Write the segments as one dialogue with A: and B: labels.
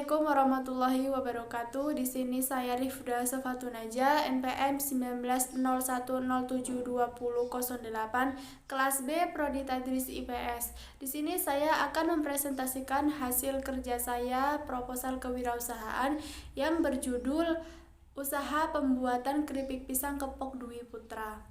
A: Assalamualaikum warahmatullahi wabarakatuh. Di sini saya Rifda Safatunaja, NPM 1901072008, kelas B Prodi Tadris IPS. Di sini saya akan mempresentasikan hasil kerja saya proposal kewirausahaan yang berjudul Usaha Pembuatan Keripik Pisang Kepok Dwi Putra.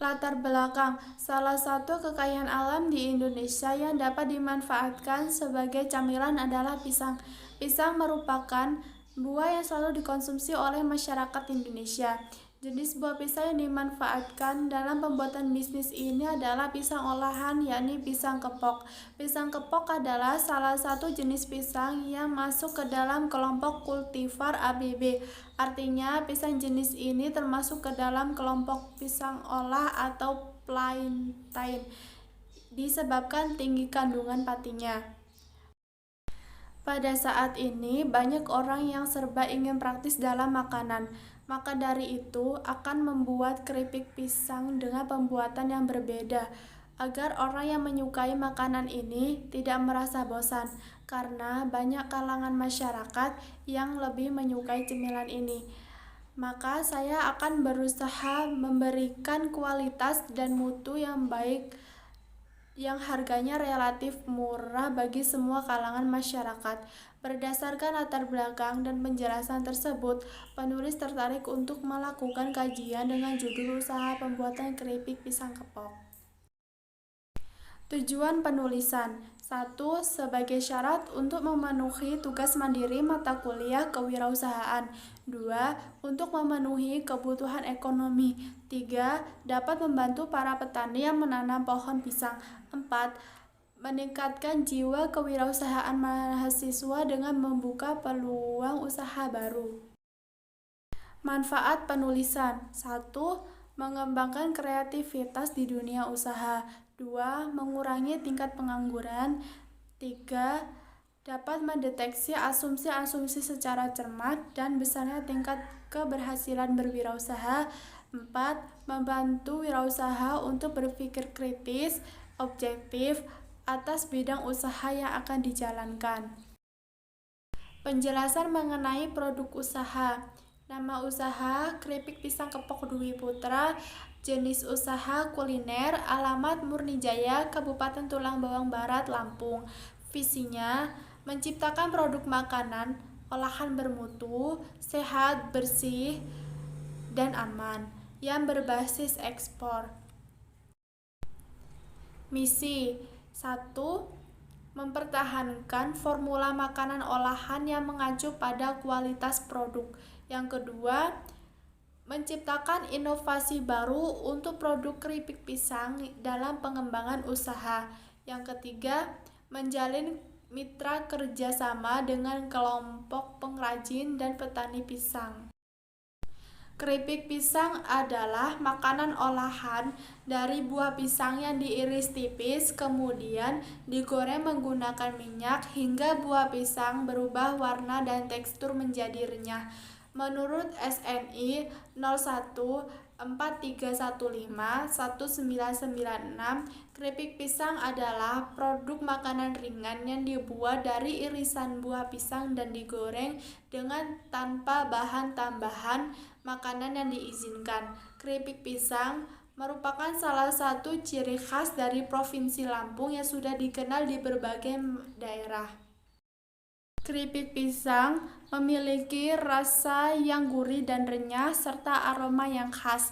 A: Latar belakang, salah satu kekayaan alam di Indonesia yang dapat dimanfaatkan sebagai camilan adalah pisang. Pisang merupakan buah yang selalu dikonsumsi oleh masyarakat Indonesia. Jenis buah pisang yang dimanfaatkan dalam pembuatan bisnis ini adalah pisang olahan, yakni pisang kepok. Pisang kepok adalah salah satu jenis pisang yang masuk ke dalam kelompok kultivar ABB. Artinya, pisang jenis ini termasuk ke dalam kelompok pisang olah atau plantain, disebabkan tinggi kandungan patinya. Pada saat ini, banyak orang yang serba ingin praktis dalam makanan. Maka dari itu, akan membuat keripik pisang dengan pembuatan yang berbeda, agar orang yang menyukai makanan ini tidak merasa bosan, karena banyak kalangan masyarakat yang lebih menyukai cemilan ini. Maka saya akan berusaha memberikan kualitas dan mutu yang baik yang harganya relatif murah bagi semua kalangan masyarakat. Berdasarkan latar belakang dan penjelasan tersebut, penulis tertarik untuk melakukan kajian dengan judul Usaha Pembuatan Keripik Pisang Kepok. Tujuan penulisan: 1. Sebagai syarat untuk memenuhi tugas mandiri mata kuliah kewirausahaan. 2. Untuk memenuhi kebutuhan ekonomi. 3. Dapat membantu para petani yang menanam pohon pisang. 4. Meningkatkan jiwa kewirausahaan mahasiswa dengan membuka peluang usaha baru. Manfaat penulisan: 1. Mengembangkan kreativitas di dunia usaha. 2. Mengurangi tingkat pengangguran. 3. Dapat mendeteksi asumsi-asumsi secara cermat dan besarnya tingkat keberhasilan berwirausaha. 4. Membantu wirausaha untuk berpikir kritis, objektif, atas bidang usaha yang akan dijalankan. Penjelasan mengenai produk usaha. Nama usaha Keripik Pisang Kepok Dwi Putra. Jenis usaha kuliner. Alamat Murnijaya, Kabupaten Tulang Bawang Barat, Lampung. Visinya menciptakan produk makanan olahan bermutu, sehat, bersih, dan aman yang berbasis ekspor. Misi: 1. Mempertahankan formula makanan olahan yang mengacu pada kualitas produk. Yang kedua, menciptakan inovasi baru untuk produk keripik pisang dalam pengembangan usaha. Yang ketiga, menjalin mitra kerjasama dengan kelompok pengrajin dan petani pisang. Keripik pisang adalah makanan olahan dari buah pisang yang diiris tipis, kemudian digoreng menggunakan minyak hingga buah pisang berubah warna dan tekstur menjadi renyah. Menurut SNI 0143151996, keripik pisang adalah produk makanan ringan yang dibuat dari irisan buah pisang dan digoreng dengan tanpa bahan tambahan makanan yang diizinkan. Keripik pisang merupakan salah satu ciri khas dari Provinsi Lampung yang sudah dikenal di berbagai daerah. Keripik pisang memiliki rasa yang gurih dan renyah serta aroma yang khas.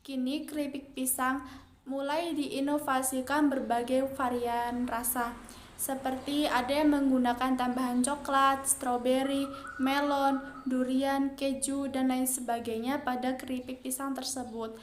A: Kini keripik pisang mulai diinovasikan berbagai varian rasa, seperti ada yang menggunakan tambahan coklat, stroberi, melon, durian, keju, dan lain sebagainya pada keripik pisang tersebut.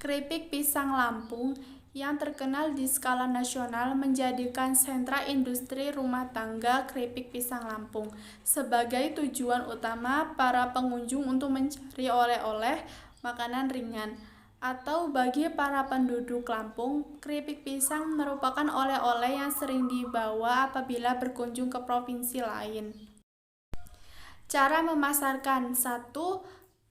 A: Keripik pisang Lampung yang terkenal di skala nasional menjadikan sentra industri rumah tangga keripik pisang Lampung sebagai tujuan utama para pengunjung untuk mencari oleh-oleh makanan ringan. Atau bagi para penduduk Lampung, keripik pisang merupakan oleh-oleh yang sering dibawa apabila berkunjung ke provinsi lain. Cara memasarkan: 1.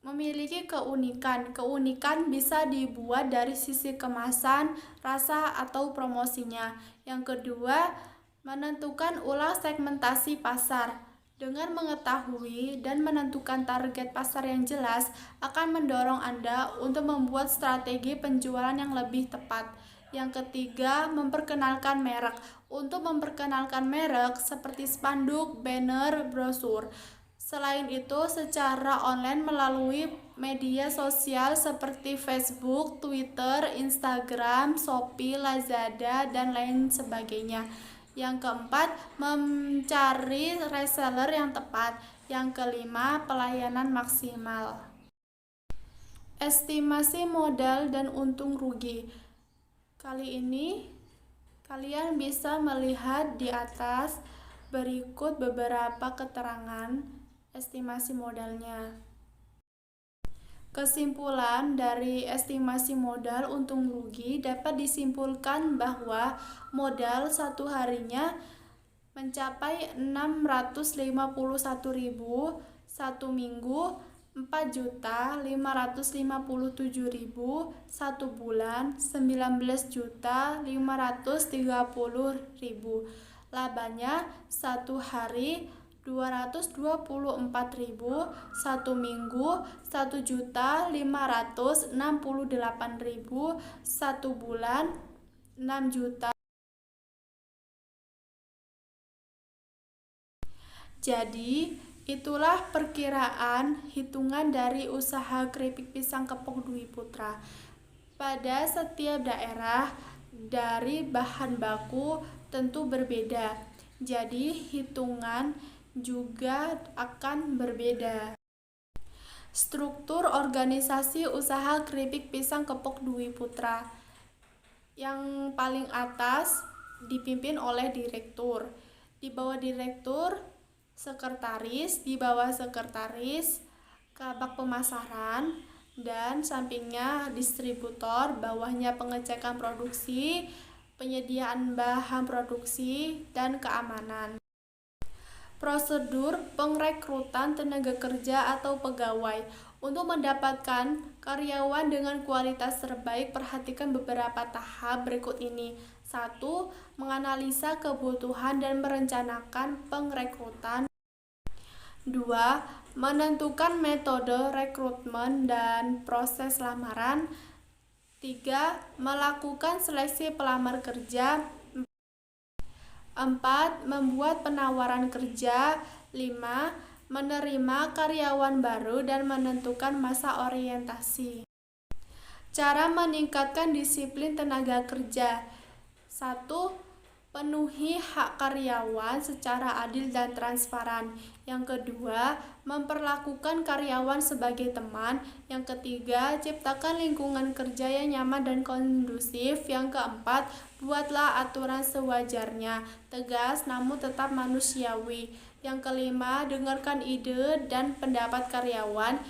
A: Memiliki keunikan. Keunikan bisa dibuat dari sisi kemasan, rasa, atau promosinya. Yang kedua, Menentukan ulang segmentasi pasar. Dengan mengetahui dan menentukan target pasar yang jelas akan mendorong Anda untuk membuat strategi penjualan yang lebih tepat. Yang ketiga, memperkenalkan merek. Untuk memperkenalkan merek seperti spanduk, banner, brosur. Selain itu, secara online melalui media sosial seperti Facebook, Twitter, Instagram, Shopee, Lazada, dan lain sebagainya. Yang keempat, mencari reseller yang tepat. Yang kelima, pelayanan maksimal. Estimasi modal dan untung rugi. Kali ini kalian bisa melihat di atas berikut beberapa keterangan estimasi modalnya. Kesimpulan dari estimasi modal untung rugi dapat disimpulkan bahwa modal satu harinya mencapai 651.000, satu minggu 4.557.000, satu bulan 19.530.000. Labanya satu hari 224.000, satu minggu 1.568.000, satu bulan 6 juta. Jadi, itulah perkiraan hitungan dari usaha keripik pisang kepok Dwi Putra. Pada setiap daerah, dari bahan baku tentu berbeda. Jadi, hitungan juga akan berbeda. Struktur organisasi usaha keripik pisang kepok Dwi Putra. Yang paling atas dipimpin oleh direktur. Di bawah direktur, sekretaris, di bawah sekretaris, kabak pemasaran, dan sampingnya distributor, bawahnya pengecekan produksi, penyediaan bahan produksi, dan keamanan. Prosedur pengrekrutan tenaga kerja atau pegawai. Untuk mendapatkan karyawan dengan kualitas terbaik, perhatikan beberapa tahap berikut ini. 1. Menganalisa kebutuhan dan merencanakan pengrekrutan. 2. Menentukan metode rekrutmen dan proses lamaran. 3. Melakukan seleksi pelamar kerja. 4. Membuat penawaran kerja. 5. Menerima karyawan baru dan menentukan masa orientasi. Cara meningkatkan disiplin tenaga kerja. 1. Penuhi hak karyawan secara adil dan transparan. Yang kedua, memperlakukan karyawan sebagai teman. Yang ketiga, ciptakan lingkungan kerja yang nyaman dan kondusif. Yang keempat, buatlah aturan sewajarnya, tegas namun tetap manusiawi. Yang kelima, dengarkan ide dan pendapat karyawan.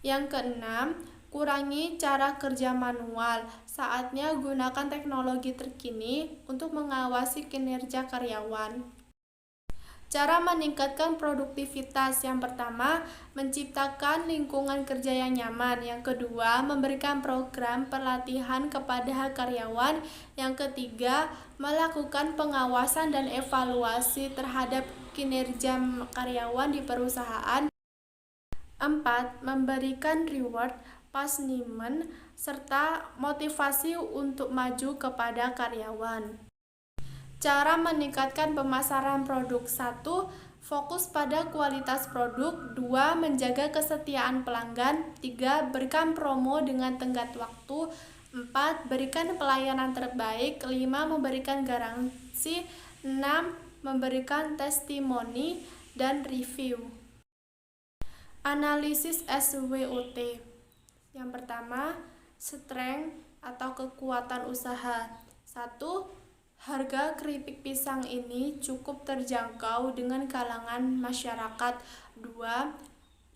A: Yang keenam, kurangi cara kerja manual. Saatnya gunakan teknologi terkini untuk mengawasi kinerja karyawan. Cara meningkatkan produktivitas. Yang pertama, menciptakan lingkungan kerja yang nyaman. Yang kedua, memberikan program pelatihan kepada karyawan. Yang ketiga, melakukan pengawasan dan evaluasi terhadap kinerja karyawan di perusahaan. 4. Memberikan reward, punishment, serta motivasi untuk maju kepada karyawan. Cara meningkatkan pemasaran produk. 1. Fokus pada kualitas produk. 2. Menjaga kesetiaan pelanggan. 3. Berikan promo dengan tenggat waktu. 4. Berikan pelayanan terbaik. 5. Memberikan garansi. 6. Memberikan testimoni dan review. Analisis SWOT. Yang pertama, strength atau kekuatan usaha. 1. Harga keripik pisang ini cukup terjangkau dengan kalangan masyarakat. 2.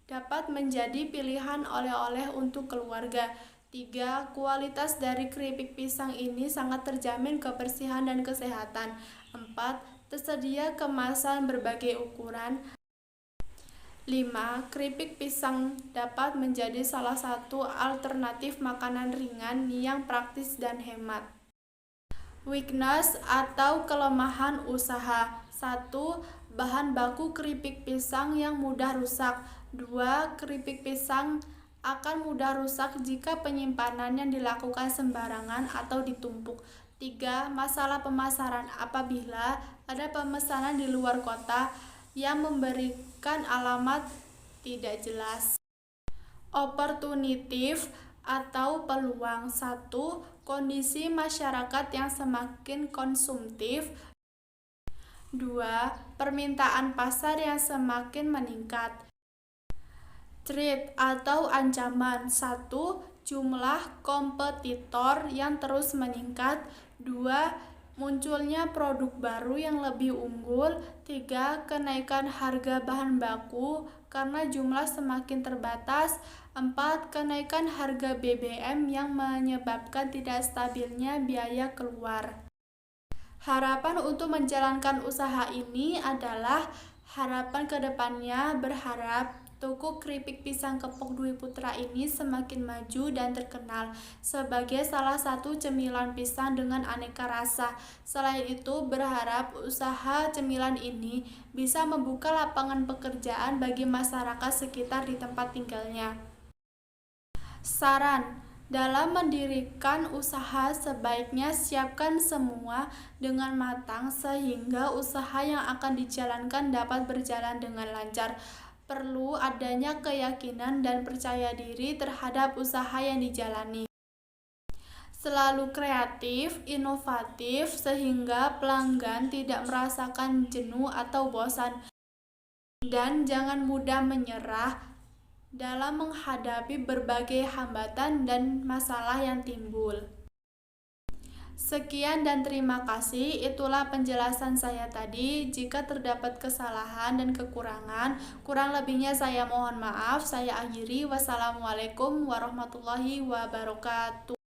A: Dapat menjadi pilihan oleh-oleh untuk keluarga. 3. Kualitas dari keripik pisang ini sangat terjamin kebersihan dan kesehatan. 4. Tersedia kemasan berbagai ukuran. 5. Keripik pisang dapat menjadi salah satu alternatif makanan ringan yang praktis dan hemat. Weakness atau kelemahan usaha. 1. Bahan baku keripik pisang yang mudah rusak. 2. Keripik pisang akan mudah rusak jika penyimpanannya dilakukan sembarangan atau ditumpuk. 3. Masalah pemasaran. Apabila ada pemesanan di luar kota yang memberikan alamat tidak jelas. Opportunity atau peluang. 1. Kondisi masyarakat yang semakin konsumtif. 2. Permintaan pasar yang semakin meningkat. Threat atau ancaman. 1. Jumlah kompetitor yang terus meningkat. 2. Munculnya produk baru yang lebih unggul. 3. Kenaikan harga bahan baku karena jumlah semakin terbatas. 4. Kenaikan harga BBM yang menyebabkan tidak stabilnya biaya keluar. Harapan untuk menjalankan usaha ini adalah harapan kedepannya berharap toko keripik pisang Kepok Dwi Putra ini semakin maju dan terkenal sebagai salah satu cemilan pisang dengan aneka rasa. Selain itu, berharap usaha cemilan ini bisa membuka lapangan pekerjaan bagi masyarakat sekitar di tempat tinggalnya. Saran: dalam mendirikan usaha sebaiknya siapkan semua dengan matang sehingga usaha yang akan dijalankan dapat berjalan dengan lancar. Perlu adanya keyakinan dan percaya diri terhadap usaha yang dijalani. Selalu kreatif, inovatif sehingga pelanggan tidak merasakan jenuh atau bosan. Dan jangan mudah menyerah dalam menghadapi berbagai hambatan dan masalah yang timbul. Sekian dan terima kasih. Itulah penjelasan saya tadi. Jika terdapat kesalahan dan kekurangan, kurang lebihnya saya mohon maaf. Saya akhiri. Wassalamualaikum warahmatullahi wabarakatuh.